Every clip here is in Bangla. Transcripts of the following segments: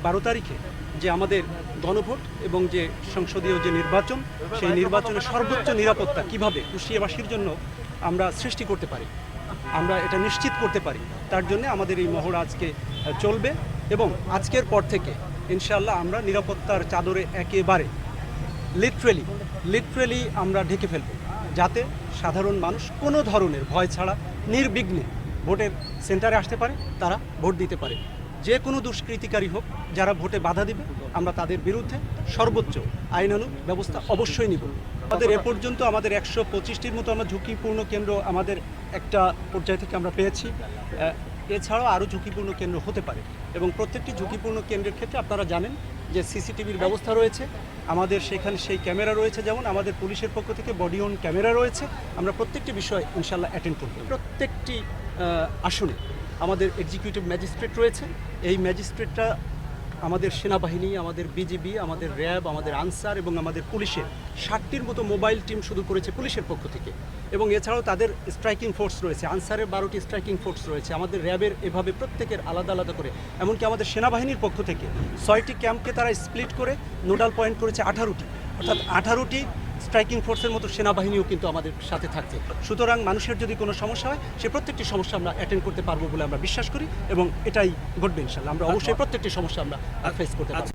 12 তারিখে যে আমাদের গণভোট এবং যে সংসদীয় যে নির্বাচন, সেই নির্বাচনের সর্বোচ্চ নিরাপত্তা কিভাবে কুষ্টিয়াবাসীর জন্য আমরা সৃষ্টি করতে পারি, আমরা এটা নিশ্চিত করতে পারি, তার জন্য আমাদের এই মহড়া আজকে চলবে। এবং আজকের পর থেকে ইনশাআল্লাহ আমরা নিরাপত্তার চাদরে একেবারে লিটারেলি আমরা ঢেকে ফেলব, যাতে সাধারণ মানুষ কোনো ধরনের ভয় ছাড়া নির্বিঘ্নে ভোটের সেন্টারে আসতে পারে, তারা ভোট দিতে পারে। যে কোনো দুষ্কৃতিকারী হোক যারা ভোটে বাধা দিবে, আমরা তাদের বিরুদ্ধে সর্বোচ্চ আইনানুগ ব্যবস্থা অবশ্যই নিব। আমাদের এ পর্যন্ত আমাদের 125টির মতো আমরা ঝুঁকিপূর্ণ কেন্দ্র আমাদের একটা পর্যায় থেকে আমরা পেয়েছি। এছাড়াও আরও ঝুঁকিপূর্ণ কেন্দ্র হতে পারে এবং প্রত্যেকটি ঝুঁকিপূর্ণ কেন্দ্রের ক্ষেত্রে আপনারা জানেন যে সিসিটিভির ব্যবস্থা রয়েছে, আমাদের সেখানে সেই ক্যামেরা রয়েছে, যেমন আমাদের পুলিশের পক্ষ থেকে বডি অন ক্যামেরা রয়েছে। আমরা প্রত্যেকটি বিষয় ইনশাল্লাহ অ্যাটেন্ড করব। প্রত্যেকটি আসনে আমাদের এক্সিকিউটিভ ম্যাজিস্ট্রেট রয়েছে। এই ম্যাজিস্ট্রেটরা আমাদের সেনাবাহিনী, আমাদের বিজিবি, আমাদের র্যাব, আমাদের আনসার এবং আমাদের পুলিশের 60টির মতো মোবাইল টিম শুরু করেছে পুলিশের পক্ষ থেকে। এবং এছাড়াও তাদের স্ট্রাইকিং ফোর্স রয়েছে, আনসারের 12টি স্ট্রাইকিং ফোর্স রয়েছে, আমাদের র্যাবের এভাবে প্রত্যেকের আলাদা আলাদা করে, এমনকি আমাদের সেনাবাহিনীর পক্ষ থেকে 6টি ক্যাম্পকে তারা স্প্লিট করে নোডাল পয়েন্ট করেছে 18টি, অর্থাৎ 18টি স্ট্রাইকিং ফোর্সের মতো সেনাবাহিনীও কিন্তু আমাদের সাথে থাকছে। সুতরাং মানুষের যদি কোনো সমস্যা হয়, সে প্রত্যেকটি সমস্যা আমরা অ্যাটেন্ড করতে পারবো বলে আমরা বিশ্বাস করি এবং এটাই ঘটবে ইনশাআল্লাহ। আমরা অবশ্যই প্রত্যেকটি সমস্যা আমরা ফেস করতে পারবো।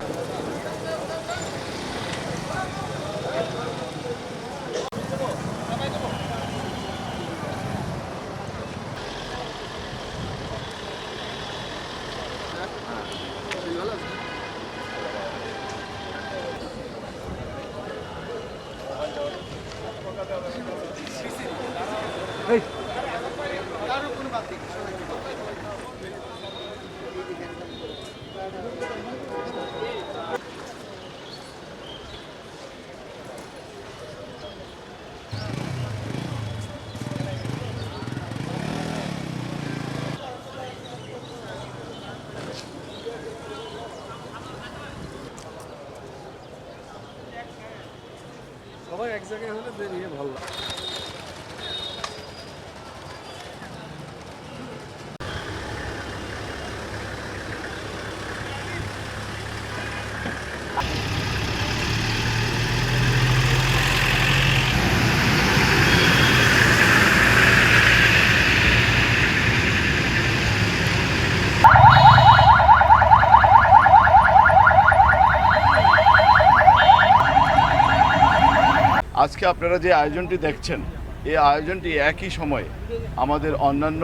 সবাই এক জায়গায় হলে বেরিয়ে ভালো লাগে। আজকে আপনারা যে আয়োজনটি দেখছেন, এই আয়োজনটি একই সময়ে আমাদের অন্যান্য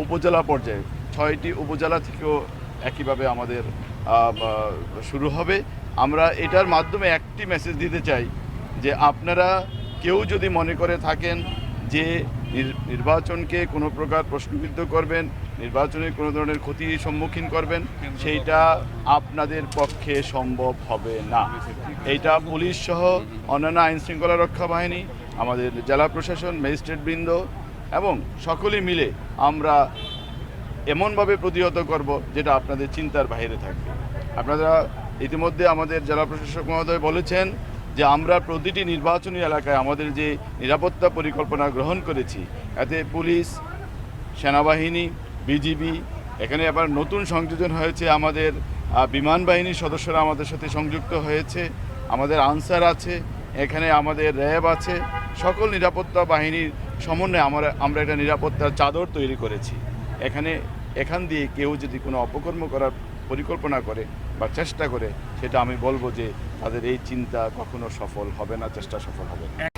উপজেলা পর্যায়ে 6টি উপজেলা থেকেও একইভাবে আমাদের শুরু হবে। আমরা এটার মাধ্যমে একটি মেসেজ দিতে চাই যে আপনারা কেউ যদি মনে করে থাকেন যে নির্বাচনকে কোনো প্রকার প্রশ্নবিদ্ধ করবেন, নির্বাচনের কোনো ধরনের ক্ষতির সম্মুখীন করবেন, সেইটা আপনাদের পক্ষে সম্ভব হবে না। এইটা পুলিশ সহ অন্যান্য আইনশৃঙ্খলা রক্ষা বাহিনী, আমাদের জেলা প্রশাসন, ম্যাজিস্ট্রেটবৃন্দ এবং সকলে মিলে আমরা এমনভাবে প্রতিহত করব যেটা আপনাদের চিন্তার বাইরে থাকবে। আপনারা ইতিমধ্যে আমাদের জেলা প্রশাসক মহোদয় বলেছেন যে আমরা প্রতিটি নির্বাচনী এলাকায় আমাদের যে নিরাপত্তা পরিকল্পনা গ্রহণ করেছি, এতে পুলিশ, সেনাবাহিনী, বিজিবি, এখানে আবার নতুন সংযোজন হয়েছে, আমাদের বিমান বাহিনীর সদস্যরা আমাদের সাথে সংযুক্ত হয়েছে, আমাদের আনসার আছে, এখানে আমাদের র্যাব আছে, সকল নিরাপত্তা বাহিনীর সমন্বয়ে আমরা একটা নিরাপত্তার চাদর তৈরি করেছি। এখান দিয়ে কেউ যদি কোনো অপকর্ম করার পরিকল্পনা করে বা চেষ্টা করে, সেটা আমি বলবো যে তাদের এই চিন্তা কখনো সফল হবে না, চেষ্টা সফল হবে না।